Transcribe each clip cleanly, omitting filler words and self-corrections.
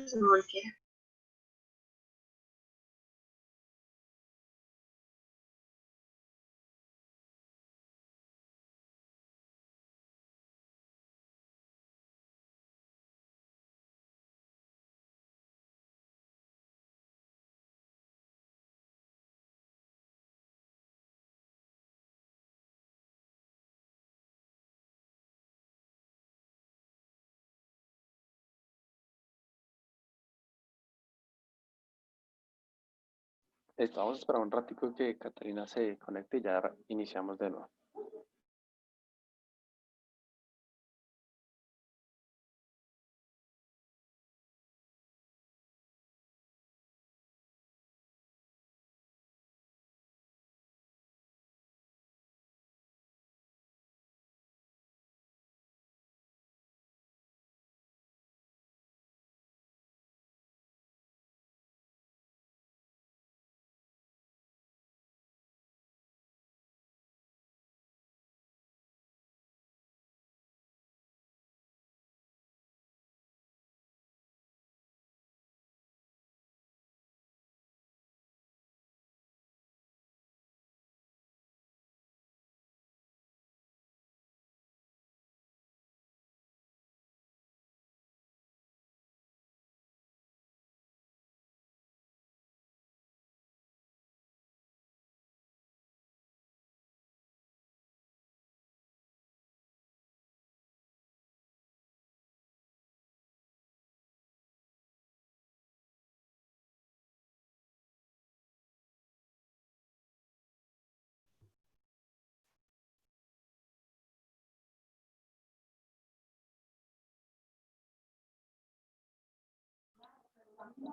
se me voltea. Vamos a esperar un ratico que Catalina se conecte y ya iniciamos de nuevo.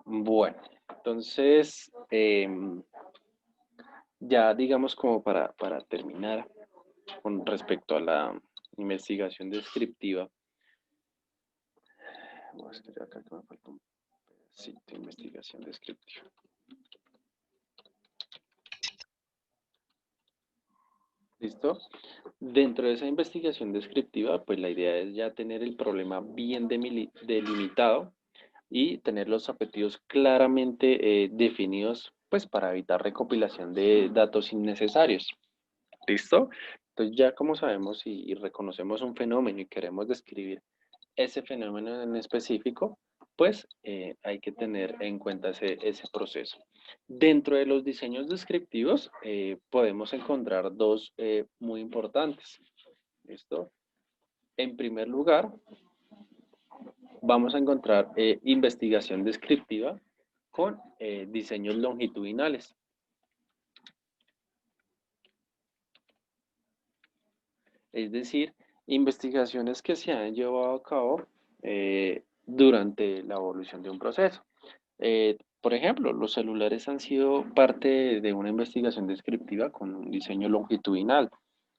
Bueno, entonces, ya digamos como para terminar con respecto a la investigación descriptiva. Voy a escribir acá que me falta un pedacito de investigación descriptiva. ¿Listo? Dentro de esa investigación descriptiva, pues la idea es ya tener el problema bien delimitado y tener los objetivos claramente definidos, pues para evitar recopilación de datos innecesarios. ¿Listo? Entonces ya como sabemos y reconocemos un fenómeno y queremos describir ese fenómeno en específico, pues hay que tener en cuenta ese proceso. Dentro de los diseños descriptivos podemos encontrar dos muy importantes. ¿Listo? En primer lugar, vamos a encontrar investigación descriptiva con diseños longitudinales. Es decir, investigaciones que se han llevado a cabo durante la evolución de un proceso. Por ejemplo, los celulares han sido parte de una investigación descriptiva con un diseño longitudinal,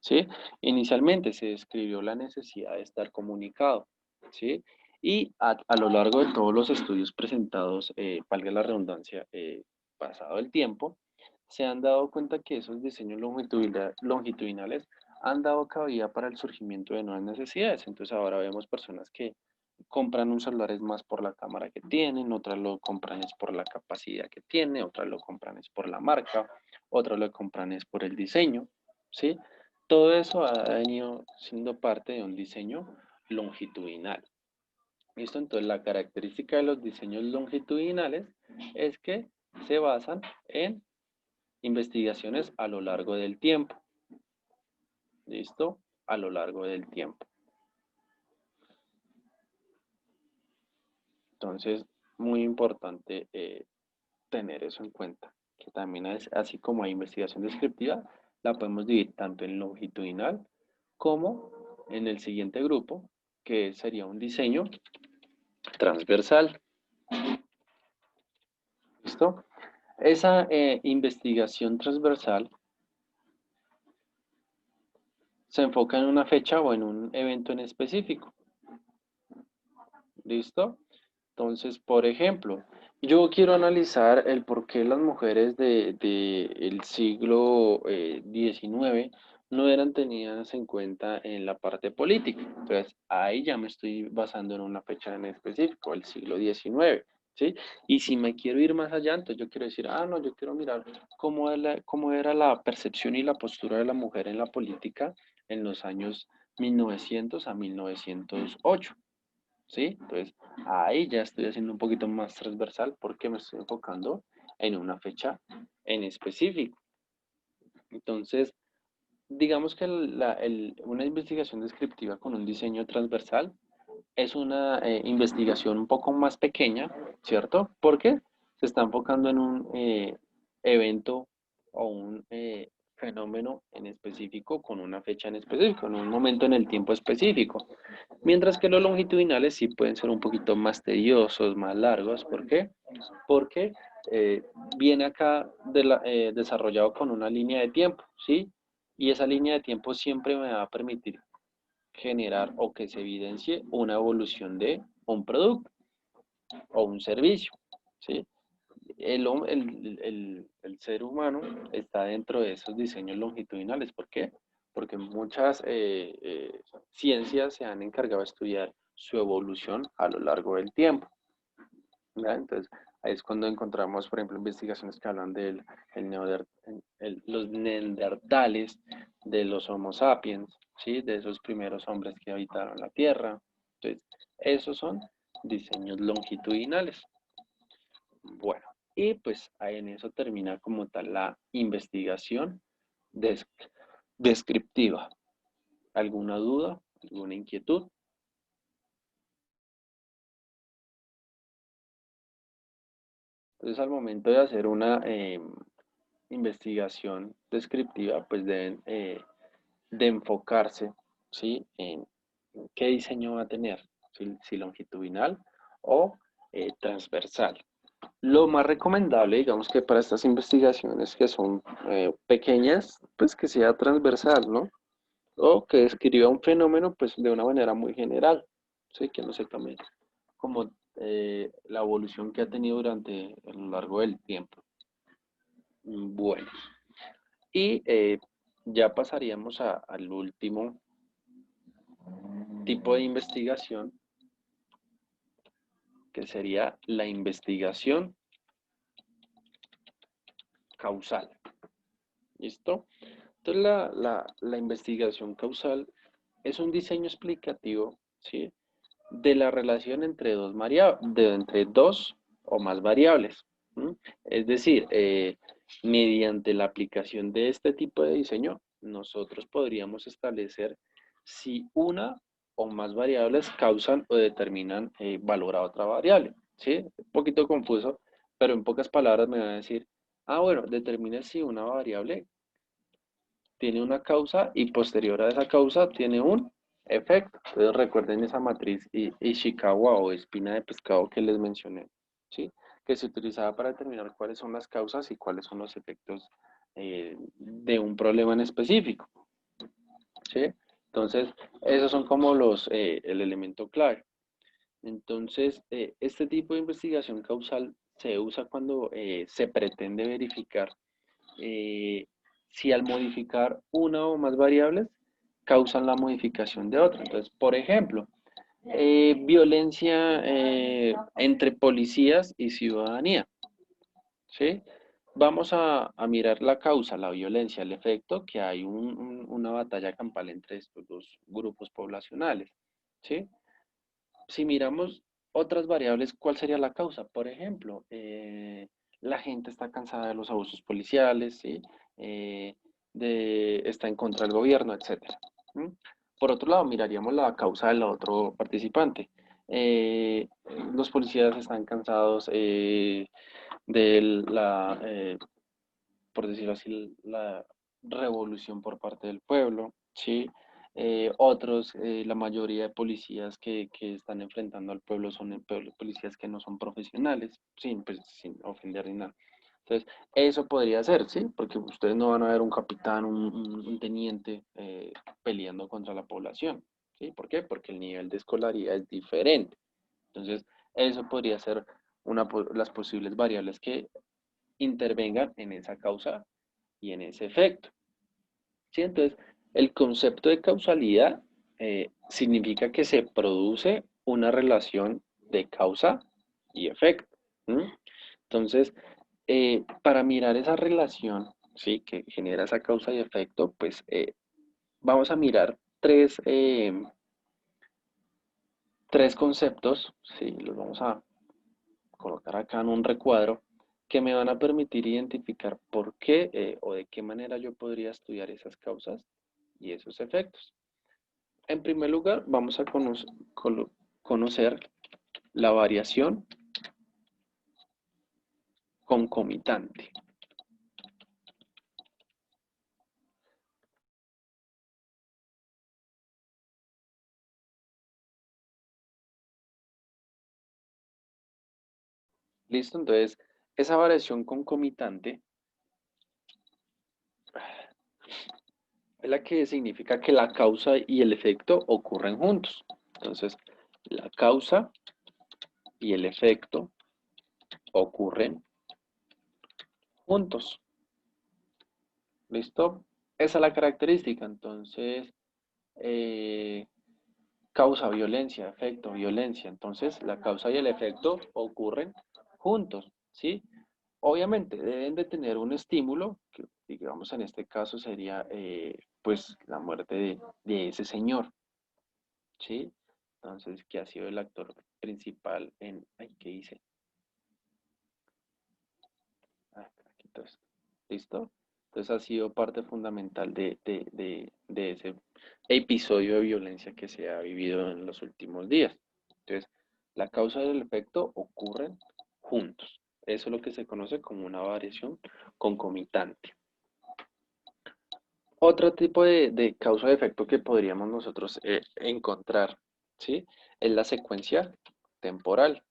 ¿sí? Inicialmente se describió la necesidad de estar comunicado, ¿sí? Y a lo largo de todos los estudios presentados, valga la redundancia, pasado el tiempo, se han dado cuenta que esos diseños longitudinales han dado cabida para el surgimiento de nuevas necesidades. Entonces ahora vemos personas que compran un celular es más por la cámara que tienen, otras lo compran es por la capacidad que tiene, otras lo compran es por la marca, otras lo compran es por el diseño, ¿sí? Todo eso ha venido siendo parte de un diseño longitudinal. ¿Listo? Entonces la característica de los diseños longitudinales es que se basan en investigaciones a lo largo del tiempo. ¿Listo? A lo largo del tiempo. Entonces, muy importante tener eso en cuenta, que también es así como hay investigación descriptiva, la podemos dividir tanto en longitudinal como en el siguiente grupo, que sería un diseño transversal. ¿Listo? Esa investigación transversal se enfoca en una fecha o en un evento en específico. ¿Listo? Entonces, por ejemplo, yo quiero analizar el por qué las mujeres del siglo XIX no eran tenidas en cuenta en la parte política. Entonces, ahí ya me estoy basando en una fecha en específico, el siglo XIX. ¿sí? Y si me quiero ir más allá, entonces yo quiero decir, ah, no, yo quiero mirar cómo era la percepción y la postura de la mujer en la política en los años 1900 a 1908, ¿sí? Entonces, ahí ya estoy haciendo un poquito más transversal porque me estoy enfocando en una fecha en específico. Entonces, digamos que una investigación descriptiva con un diseño transversal es una investigación un poco más pequeña, ¿cierto? Porque se está enfocando en un evento o un fenómeno en específico con una fecha en específico, en un momento en el tiempo específico. Mientras que los longitudinales sí pueden ser un poquito más tediosos, más largos. ¿Por qué? Porque eh, viene acá desarrollado con una línea de tiempo, ¿sí? Y esa línea de tiempo siempre me va a permitir generar o que se evidencie una evolución de un producto o un servicio, ¿sí? El ser humano está dentro de esos diseños longitudinales. ¿Por qué? Porque muchas ciencias se han encargado de estudiar su evolución a lo largo del tiempo. ¿Ya? Entonces, ahí es cuando encontramos, por ejemplo, investigaciones que hablan de los neandertales, de los Homo sapiens, ¿sí? De esos primeros hombres que habitaron la Tierra. Entonces, esos son diseños longitudinales. Bueno, y pues ahí en eso termina como tal la investigación des- descriptiva. ¿Alguna duda? ¿Alguna inquietud? Entonces, al momento de hacer una investigación descriptiva, pues deben de enfocarse, ¿sí? En qué diseño va a tener, si longitudinal o transversal. Lo más recomendable, digamos que para estas investigaciones que son pequeñas, pues que sea transversal, ¿no? O que describa un fenómeno, pues de una manera muy general, ¿sí? Que no se tome como la evolución que ha tenido durante a lo largo del tiempo. Bueno, y ya pasaríamos al último tipo de investigación, que sería la investigación causal. ¿Listo? Entonces, la investigación causal es un diseño explicativo, ¿sí? De la relación entre dos o más variables. ¿Mm? Es decir, mediante la aplicación de este tipo de diseño, nosotros podríamos establecer si una o más variables causan o determinan valor a otra variable. ¿Sí? Un poquito confuso, pero en pocas palabras me va a decir, ah, bueno, determina si una variable tiene una causa y posterior a esa causa tiene un efecto. Entonces recuerden esa matriz Ishikawa o espina de pescado que les mencioné, ¿sí? Que se utilizaba para determinar cuáles son las causas y cuáles son los efectos de un problema en específico, ¿sí? Entonces, esos son como el elemento clave. Entonces, este tipo de investigación causal se usa cuando se pretende verificar eh, si al modificar una o más variables causan la modificación de otra. Entonces, por ejemplo, violencia entre policías y ciudadanía, ¿sí? Vamos a mirar la causa, la violencia, el efecto, que hay una batalla campal entre estos dos grupos poblacionales, ¿sí? Si miramos otras variables, ¿cuál sería la causa? Por ejemplo, la gente está cansada de los abusos policiales, ¿sí? Eh, está en contra del gobierno, etcétera. ¿Mm? Por otro lado, miraríamos la causa del otro participante. Eh, los policías están cansados de por decirlo así, la revolución por parte del pueblo, ¿sí? Otros, la mayoría de policías que están enfrentando al pueblo son policías que no son profesionales, sin ofender ni nada. Entonces, eso podría ser, ¿sí? Porque ustedes no van a ver un capitán, un teniente peleando contra la población, ¿sí? ¿Por qué? Porque el nivel de escolaridad es diferente. Entonces, eso podría ser las posibles variables que intervengan en esa causa y en ese efecto. ¿Sí? Entonces, el concepto de causalidad significa que se produce una relación de causa y efecto. ¿Mm? Entonces, para mirar esa relación, ¿sí? Que genera esa causa y efecto, pues vamos a mirar tres conceptos, ¿sí? Los vamos a colocar acá en un recuadro que me van a permitir identificar por qué o de qué manera yo podría estudiar esas causas y esos efectos. En primer lugar, vamos a conocer la variación concomitante. ¿Listo? Entonces, esa variación concomitante es la que significa que la causa y el efecto ocurren juntos. Entonces, la causa y el efecto ocurren juntos. ¿Listo? Esa es la característica. Entonces, eh, causa violencia, efecto violencia. Entonces, la causa y el efecto ocurren juntos, ¿sí? Obviamente, deben de tener un estímulo, que digamos en este caso sería pues la muerte de ese señor, ¿sí? Entonces, que ha sido el actor principal en... Ay, ¿qué hice? Ah, aquí está esto. ¿Listo? Entonces ha sido parte fundamental de ese episodio de violencia que se ha vivido en los últimos días. Entonces, la causa y el efecto ocurren juntos. Eso es lo que se conoce como una variación concomitante. Otro tipo de causa y efecto que podríamos nosotros encontrar, ¿sí? Es la secuencia temporal.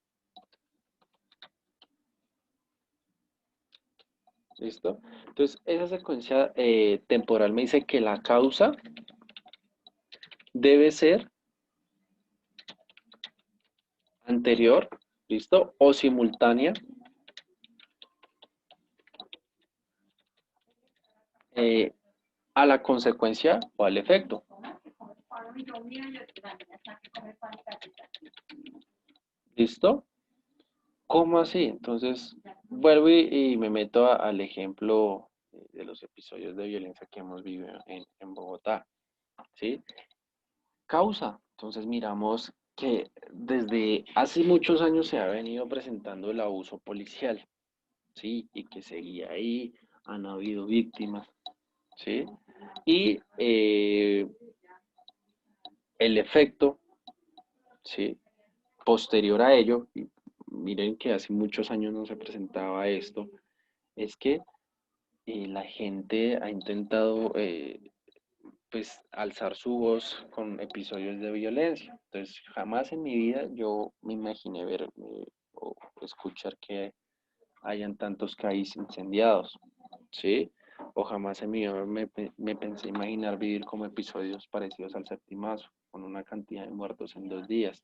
¿Listo? Entonces, esa secuencia temporal me dice que la causa debe ser anterior, ¿listo? O simultánea eh, a la consecuencia o al efecto. ¿Listo? ¿Cómo así? Entonces, vuelvo y me meto al ejemplo de los episodios de violencia que hemos vivido en Bogotá, ¿sí? Causa. Entonces miramos que desde hace muchos años se ha venido presentando el abuso policial, ¿sí? Y que seguía ahí, han habido víctimas, ¿sí? Y el efecto, ¿sí? Posterior a ello, y miren que hace muchos años no se presentaba esto, es que la gente ha intentado pues alzar su voz con episodios de violencia. Entonces, jamás en mi vida yo me imaginé ver o escuchar que hayan tantos CAIs incendiados, ¿sí? O jamás en mi vida me pensé imaginar vivir como episodios parecidos al Septimazo, con una cantidad de muertos en 2 días,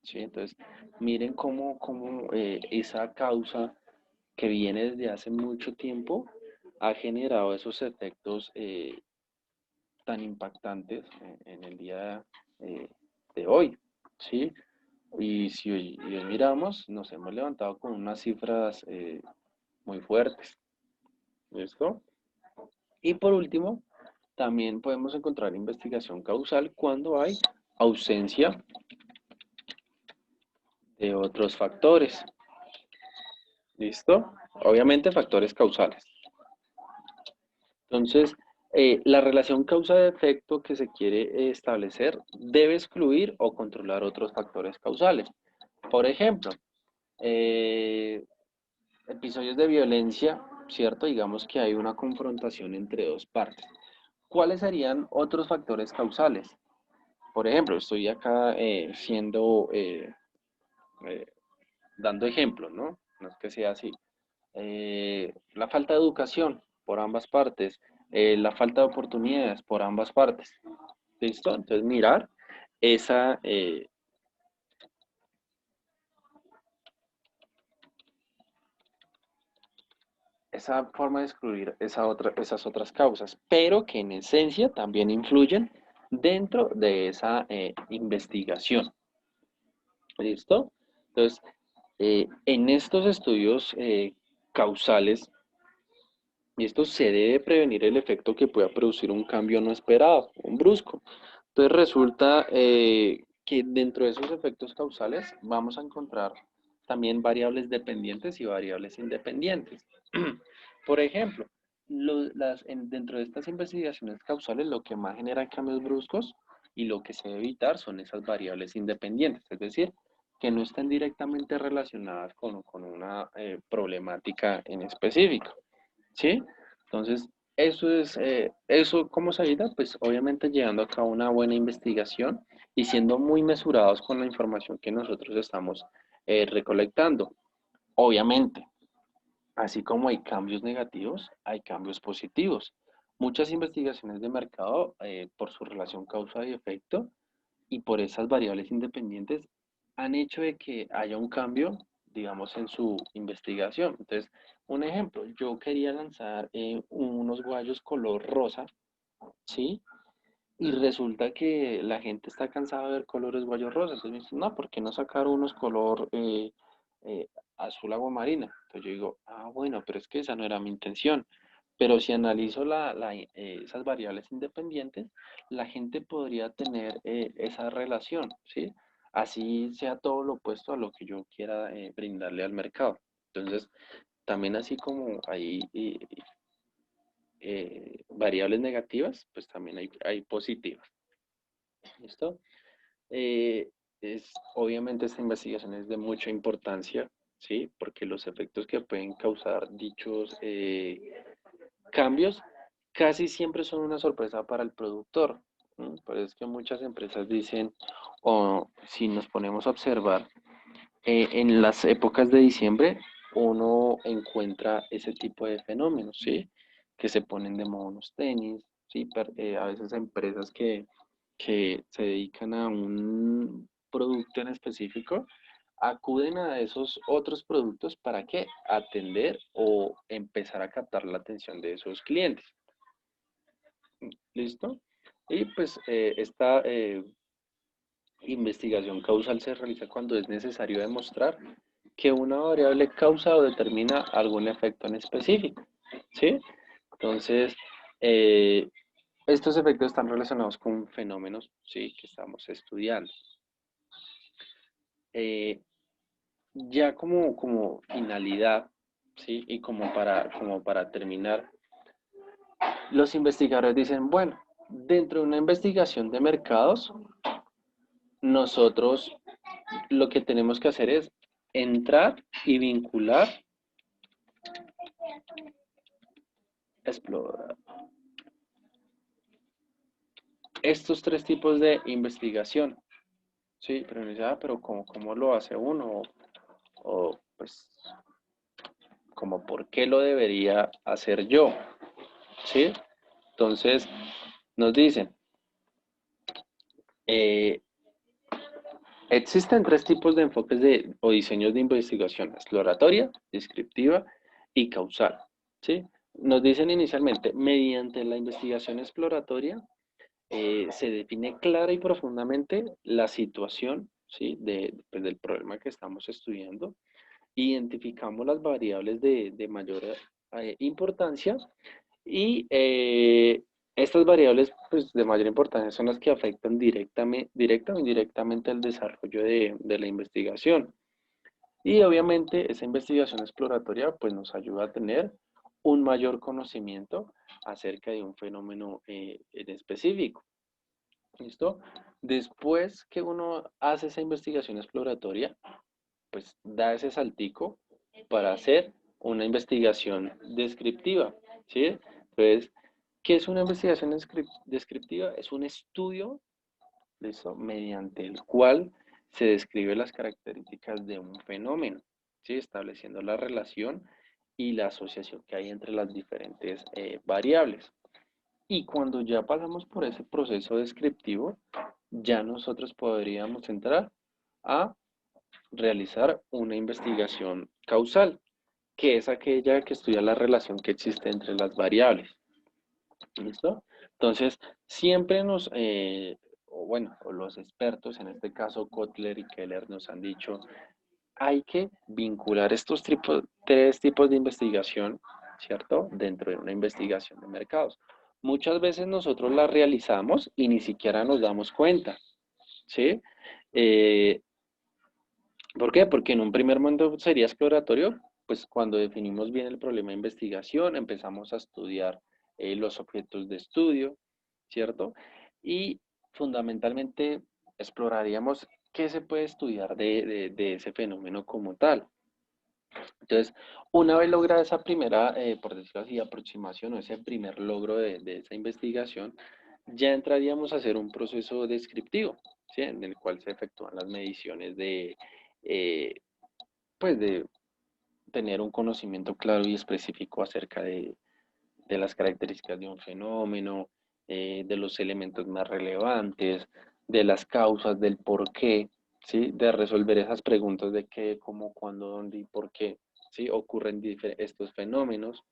¿sí? Entonces, miren cómo esa causa que viene desde hace mucho tiempo ha generado esos efectos tan impactantes en el día eh, de hoy, ¿sí? Y si hoy miramos, nos hemos levantado con unas cifras muy fuertes, ¿listo? Y por último, también podemos encontrar investigación causal cuando hay ausencia de otros factores, ¿listo? Obviamente factores causales. Entonces, la relación causa-efecto que se quiere establecer debe excluir o controlar otros factores causales. Por ejemplo, eh, episodios de violencia, ¿cierto? Digamos que hay una confrontación entre dos partes. ¿Cuáles serían otros factores causales? Por ejemplo, estoy acá eh, dando ejemplos, ¿no? No es que sea así. La falta de educación por ambas partes, la falta de oportunidades por ambas partes. ¿Listo? Entonces, mirar esa, eh, esa forma de excluir esas otras causas, pero que en esencia también influyen dentro de esa investigación. ¿Listo? Entonces, En estos estudios causales, y esto se debe prevenir el efecto que pueda producir un cambio no esperado, un brusco. Entonces resulta que dentro de esos efectos causales vamos a encontrar también variables dependientes y variables independientes. Por ejemplo, dentro de estas investigaciones causales lo que más genera cambios bruscos y lo que se debe evitar son esas variables independientes, es decir, que no estén directamente relacionadas con una problemática en específico. ¿Sí? Entonces, eso ¿cómo se evita? Pues obviamente llevando a cabo una buena investigación y siendo muy mesurados con la información que nosotros estamos recolectando. Obviamente, así como hay cambios negativos, hay cambios positivos. Muchas investigaciones de mercado, por su relación causa y efecto, y por esas variables independientes han hecho de que haya un cambio, digamos, en su investigación. Entonces, un ejemplo, yo quería lanzar unos guayos color rosa, ¿sí? Y resulta que la gente está cansada de ver colores guayos rosas. Entonces me dicen, no, ¿por qué no sacar unos color eh, azul agua marina? Entonces yo digo, ah, bueno, pero es que esa no era mi intención. Pero si analizo esas variables independientes, la gente podría tener esa relación, ¿sí? Así sea todo lo opuesto a lo que yo quiera brindarle al mercado. Entonces, también así como hay variables negativas, pues también hay positivas. ¿Listo? Eh, obviamente esta investigación es de mucha importancia, ¿sí? Porque los efectos que pueden causar dichos cambios casi siempre son una sorpresa para el productor. ¿No? Por eso es que muchas empresas dicen, o si nos ponemos a observar, en las épocas de diciembre uno encuentra ese tipo de fenómenos, ¿sí? Que se ponen de moda unos tenis, ¿sí? A veces empresas que se dedican a un producto en específico acuden a esos otros productos para qué? Atender o empezar a captar la atención de esos clientes. ¿Listo? Y pues esta investigación causal se realiza cuando es necesario demostrar que una variable causa o determina algún efecto en específico, ¿sí? Entonces, eh, estos efectos están relacionados con fenómenos, ¿sí? Que estamos estudiando. Eh, ya como finalidad, ¿sí? Y como para terminar, los investigadores dicen, bueno, dentro de una investigación de mercados, nosotros lo que tenemos que hacer es entrar y vincular, explorar estos tres tipos de investigación. Sí, pero me dice, pero ¿cómo lo hace uno? O, pues, como por qué lo debería hacer yo. ¿Sí? Entonces, nos dicen, eh, existen tres tipos de enfoques o diseños de investigación, exploratoria, descriptiva y causal. ¿Sí? Nos dicen inicialmente, mediante la investigación exploratoria, se define clara y profundamente la situación, ¿sí? Pues, del problema que estamos estudiando. Identificamos las variables de mayor importancia y estas variables pues, de mayor importancia son las que afectan directa o indirectamente el desarrollo de la investigación. Y obviamente esa investigación exploratoria pues, nos ayuda a tener un mayor conocimiento acerca de un fenómeno en específico. ¿Listo? Después que uno hace esa investigación exploratoria, pues da ese saltico para hacer una investigación descriptiva, ¿sí? Entonces, ¿qué es una investigación descriptiva? Es un estudio, ¿listo? Mediante el cual se describe las características de un fenómeno, ¿sí? Estableciendo la relación y la asociación que hay entre las diferentes variables. Y cuando ya pasamos por ese proceso descriptivo, ya nosotros podríamos entrar a realizar una investigación causal, que es aquella que estudia la relación que existe entre las variables. ¿Listo? Entonces, siempre o bueno, los expertos, en este caso Kotler y Keller, nos han dicho, hay que vincular estos tres tipos de investigación, ¿cierto? Dentro de una investigación de mercados. Muchas veces nosotros la realizamos y ni siquiera nos damos cuenta, ¿sí? Eh, ¿Por qué? Porque en un primer momento sería exploratorio, pues cuando definimos bien el problema de investigación, empezamos a estudiar los objetos de estudio, ¿cierto? Y fundamentalmente exploraríamos qué se puede estudiar de ese fenómeno como tal. Entonces, una vez lograda esa primera, por decirlo así, aproximación o ese primer logro de esa investigación, ya entraríamos a hacer un proceso descriptivo, ¿sí? En el cual se efectúan las mediciones eh, pues de tener un conocimiento claro y específico acerca de las características de un fenómeno, de los elementos más relevantes, de las causas, del por qué, ¿sí? De resolver esas preguntas de qué, cómo, cuándo, dónde y por qué, ¿sí? Ocurren estos fenómenos,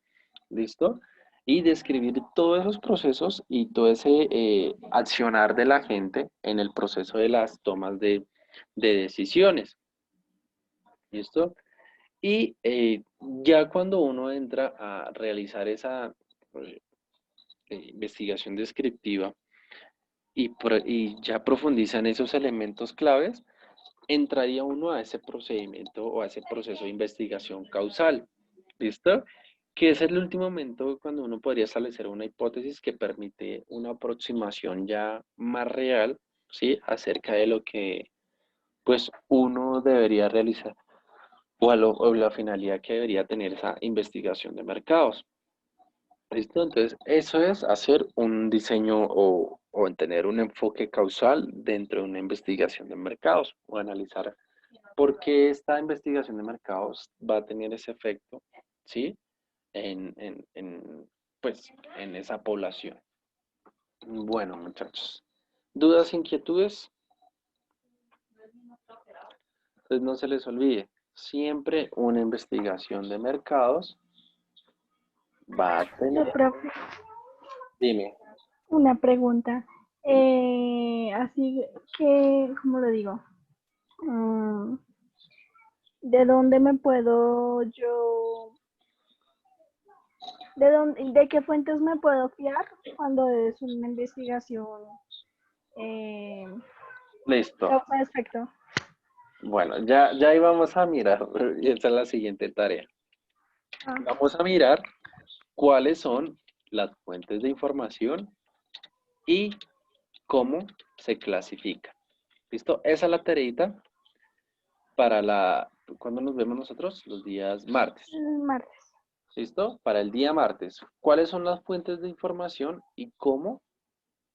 ¿listo? Y describir todos esos procesos y todo ese accionar de la gente en el proceso de las tomas de decisiones, ¿listo? Y ya cuando uno entra a realizar esa eh, investigación descriptiva y ya profundiza en esos elementos claves, entraría uno a ese procedimiento o a ese proceso de investigación causal. ¿Listo? Que es el último momento cuando uno podría establecer una hipótesis que permite una aproximación ya más real, ¿sí? Acerca de lo que, pues, uno debería realizar o la finalidad que debería tener esa investigación de mercados. ¿Listo? Entonces, eso es hacer un diseño o en tener un enfoque causal dentro de una investigación de mercados o analizar por qué esta investigación de mercados va a tener ese efecto, ¿sí? Pues, en esa población. Bueno, muchachos, ¿dudas, inquietudes? Entonces, no se les olvide, siempre una investigación de mercados va a tener, Profe, dime. una pregunta. Así que, ¿cómo lo digo? Mm, ¿De dónde me puedo yo, de qué fuentes me puedo fiar cuando es una investigación eh, Listo. causa-efecto? Bueno, ya íbamos a mirar, y esta es la siguiente tarea. Ah, Vamos a mirar cuáles son las fuentes de información y cómo se clasifica. ¿Listo? Esa es la tareita para ¿cuándo nos vemos nosotros? Los días martes. martes. ¿Listo? Para el día martes. ¿Cuáles son las fuentes de información y cómo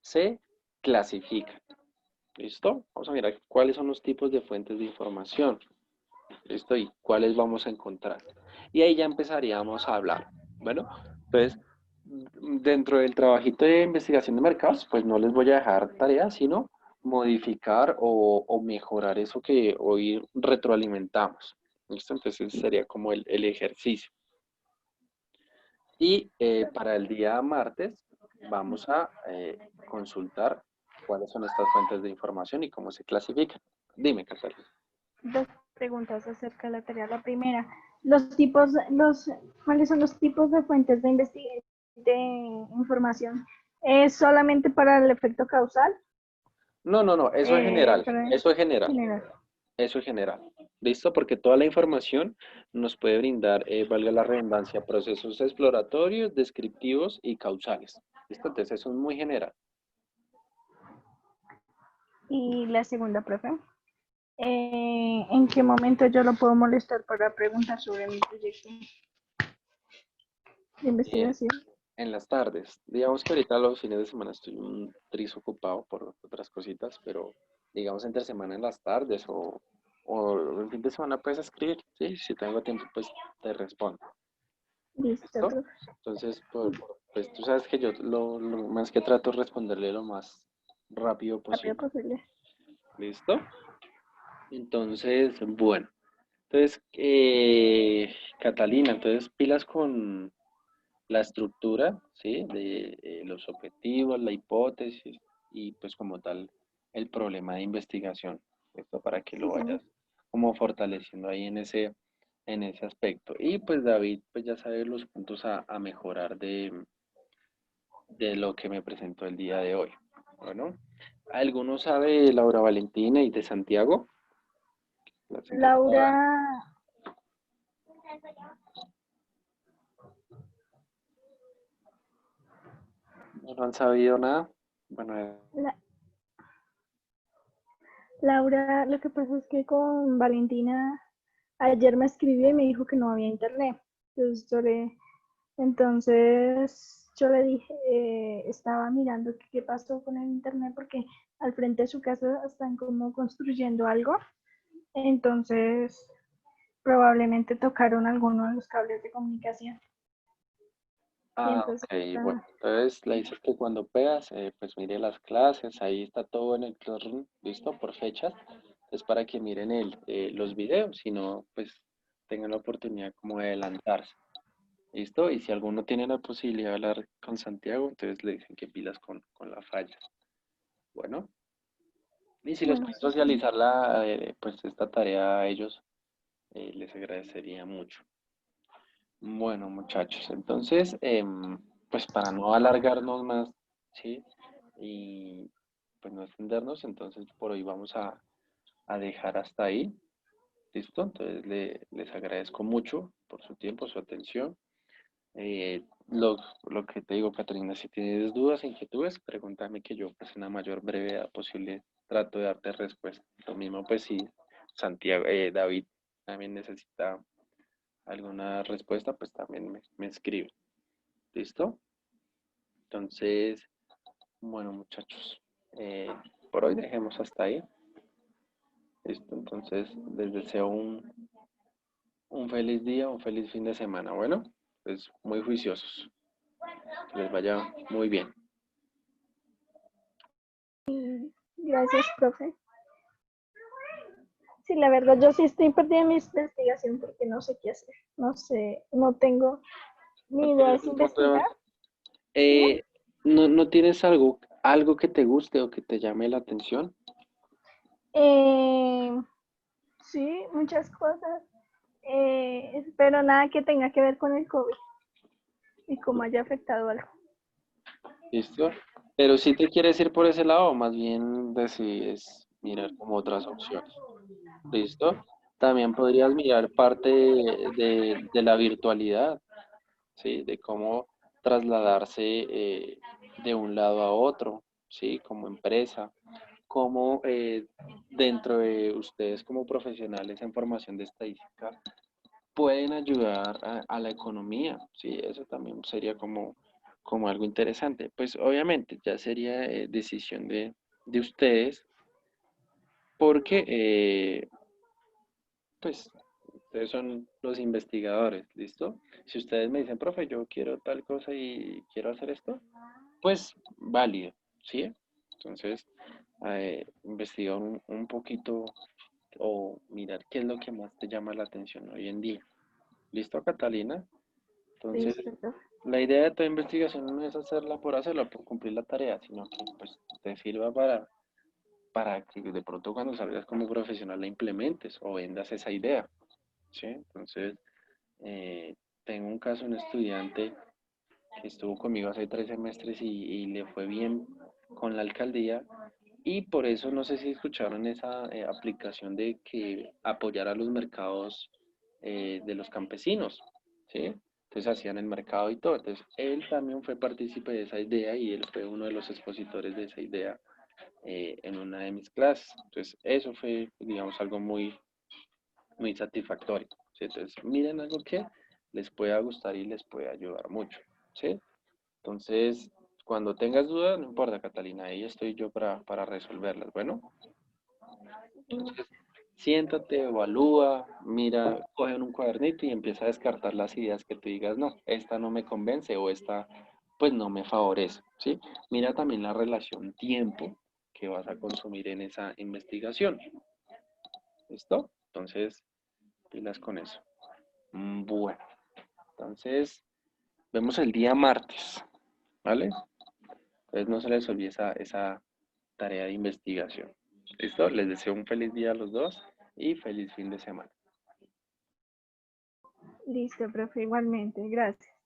se clasifican? ¿Listo? Vamos a mirar cuáles son los tipos de fuentes de información. ¿Listo? Y cuáles vamos a encontrar. Y ahí ya empezaríamos a hablar. Bueno, entonces, dentro del trabajito de investigación de mercados, pues no les voy a dejar tareas, sino modificar o mejorar eso que hoy retroalimentamos. ¿Listo? Entonces sería como el ejercicio. Y para el día martes vamos a consultar cuáles son estas fuentes de información y cómo se clasifican. Dime, Catalina. Dos preguntas acerca de la tarea. La primera, ¿cuáles son los tipos de fuentes de información? ¿Es solamente para el efecto causal? No, no, no, eso es general, Para eso es general, general. eso es general. ¿Listo? Porque toda la información nos puede brindar, valga la redundancia, procesos exploratorios, descriptivos y causales. ¿Listo? Entonces eso es muy general. Y la segunda, profe, ¿en qué momento yo lo puedo molestar para preguntar sobre mi proyecto de Bien, investigación? en las tardes. Digamos que ahorita los fines de semana estoy un tris ocupado por otras cositas, pero digamos entre semana en las tardes o el fin de semana puedes escribir. Sí, si tengo tiempo, pues te respondo. Listo, ¿Listo? profe. Entonces, pues tú sabes que yo lo más que trato es responderle lo más rápido Rápido posible. posible. ¿Listo? Entonces, bueno. Entonces, Catalina, entonces pilas con la estructura, ¿sí? De los objetivos, la hipótesis y pues como tal el problema de investigación. Esto para que Sí, lo vayas señor. como fortaleciendo ahí en ese aspecto. Y pues David, pues ya sabe los puntos a mejorar de lo que me presentó el día de hoy. Bueno, ¿alguno sabe de Laura Valentina y de Santiago? Las Laura, encuestadoras. ¿No han sabido nada? Bueno, la- Laura, lo que pasa es que con Valentina ayer me escribió y me dijo que no había internet. Entonces yo le dije, estaba mirando qué pasó con el internet porque al frente de su casa están como construyendo algo. Entonces probablemente tocaron alguno de los cables de comunicación. Y ok, entonces, bueno, entonces le dices que cuando puedas, pues mire las clases, ahí está todo en el Classroom, listo, por fechas, es para que miren los videos, si no, pues tengan la oportunidad como de adelantarse, listo, y si alguno tiene la posibilidad de hablar con Santiago, entonces le dicen que pilas con la falla, bueno, y si les bueno, pueden profe, socializar pues esta tarea a ellos, les agradecería mucho. Bueno, muchachos, entonces, pues para no alargarnos más, ¿sí? Y pues no extendernos, entonces por hoy vamos a dejar hasta ahí, ¿listo? Entonces les agradezco mucho por su tiempo, su atención. Lo que te digo, Caterina, si tienes dudas, inquietudes, pregúntame que yo, pues en la mayor brevedad posible, trato de darte respuesta. Lo mismo, pues si Santiago, David también necesita alguna respuesta, pues también me escribe. ¿Listo? Entonces, bueno, muchachos, eh, por hoy dejemos hasta ahí. ¿Listo? Entonces, les deseo un feliz día, un feliz fin de semana. Bueno, pues muy juiciosos. Que les vaya muy bien. gracias, profe. Sí, la verdad, yo sí estoy perdida en mi investigación porque no sé qué hacer. No sé, no tengo ¿No ni idea, tienes es un punto de investigar. vista? Dime. ¿No tienes algo que te guste o que te llame la atención? Eh, sí, muchas cosas, pero nada que tenga que ver con el COVID y cómo haya afectado algo. ¿Listo? Pero si te quieres ir por ese lado, más bien decides mirar como otras opciones. ¿Listo? También podrías mirar parte de la virtualidad, ¿sí? De cómo trasladarse de un lado a otro, ¿sí? Como empresa, cómo dentro de ustedes como profesionales en formación de estadística pueden ayudar a la economía, ¿sí? Eso también sería como algo interesante. Pues obviamente ya sería decisión de ustedes porque pues ustedes son los investigadores, ¿listo? Si ustedes me dicen, profe, yo quiero tal cosa y quiero hacer esto, pues válido, ¿sí? Entonces, investigar un poquito o mirar qué es lo que más te llama la atención hoy en día. ¿Listo, Catalina? Entonces, Listo, profe. la idea de toda investigación no es hacerla por hacerla, por cumplir la tarea, sino que pues te sirva para que de pronto cuando salgas como profesional la implementes o vendas esa idea. ¿Sí? Entonces, tengo un caso, un estudiante que estuvo conmigo hace 3 semestres y le fue bien con la alcaldía y por eso no sé si escucharon esa aplicación de que apoyar a los mercados de los campesinos, ¿sí? Entonces hacían el mercado y todo. Entonces él también fue partícipe de esa idea y él fue uno de los expositores de esa idea en una de mis clases. Entonces eso fue, digamos, algo muy satisfactorio. ¿Sí? Entonces, miren algo que les pueda gustar y les puede ayudar mucho. ¿Sí? Entonces, cuando tengas dudas, no importa, Catalina, ahí estoy yo para resolverlas. Bueno, entonces, siéntate, evalúa, mira, coge en un cuadernito y empieza a descartar las ideas que tú digas, no, esta no me convence o esta, pues no me favorece. ¿Sí? Mira también la relación tiempo que vas a consumir en esa investigación. ¿Listo? Entonces, pilas con eso. Bueno, entonces vemos el día martes, ¿vale? Entonces no se les olvide esa tarea de investigación. ¿Listo? Les deseo un feliz día a los dos y feliz fin de semana. Listo, profe, igualmente. Gracias.